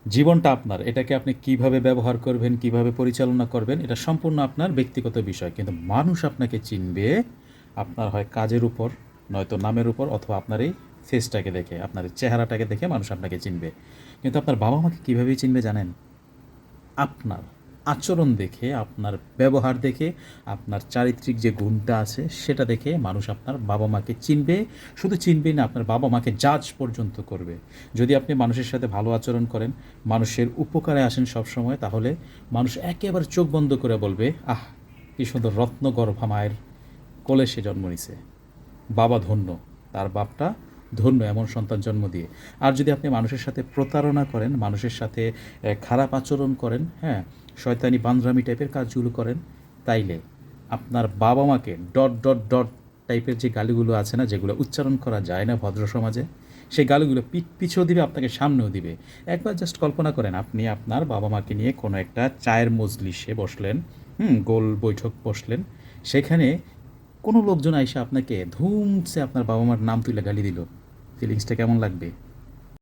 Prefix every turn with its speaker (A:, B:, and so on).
A: জীবনটা আপনার। এটাকে আপনি কিভাবে ব্যবহার করবেন, কিভাবে পরিচালনা করবেন, এটা সম্পূর্ণ আপনার ব্যক্তিগত বিষয়। কিন্তু মানুষ আপনাকে চিনবে আপনার হয় কাজের উপর, নয়তো নামের উপর, অথবা আপনার এই ফেসটাকে দেখে, আপনার এই চেহারাটাকে দেখে মানুষ আপনাকে চিনবে। কিন্তু আপনার বাবা-মাকে কীভাবেই চিনবে জানেন? আপনার আচরণ দেখে, আপনার ব্যবহার দেখে, আপনার চারিত্রিক যে গুণটা আছে সেটা দেখে মানুষ আপনার বাবা মাকে চিনবে। শুধু চিনবেই না, আপনার বাবা মাকে জাজ পর্যন্ত করবে। যদি আপনি মানুষের সাথে ভালো আচরণ করেন, মানুষের উপকারে আসেন সব সময়, তাহলে মানুষ একেবারে চোখ বন্ধ করে বলবে, আহ, কী সুন্দর রত্নগর্ভা মায়ের কোলে সে জন্ম নিছে, বাবা ধন্য, তার বাপটা ধন্য এমন সন্তান জন্ম দিয়ে। আর যদি আপনি মানুষের সাথে প্রতারণা করেন, মানুষের সাথে খারাপ আচরণ করেন, হ্যাঁ, শয়তানি বান্দরামি টাইপের কাজগুলো করেন, তাইলে আপনার বাবা মাকে ডট ডট ডট টাইপের যে গালিগুলো আছে না, যেগুলো উচ্চারণ করা যায় না ভদ্র সমাজে, সেই গালিগুলো পিছেও দিবে, আপনাকে সামনেও দিবে। একবার জাস্ট কল্পনা করেন, আপনি আপনার বাবা মাকে নিয়ে কোনো একটা চায়ের মজলিসে বসলেন, গোল বৈঠক বসলেন, সেখানে কোনো লোকজন আইসা আপনাকে ধুমসে আপনার বাবা মার নাম তুলে গালি দিল, ফিলিংসটা কেমন লাগবে?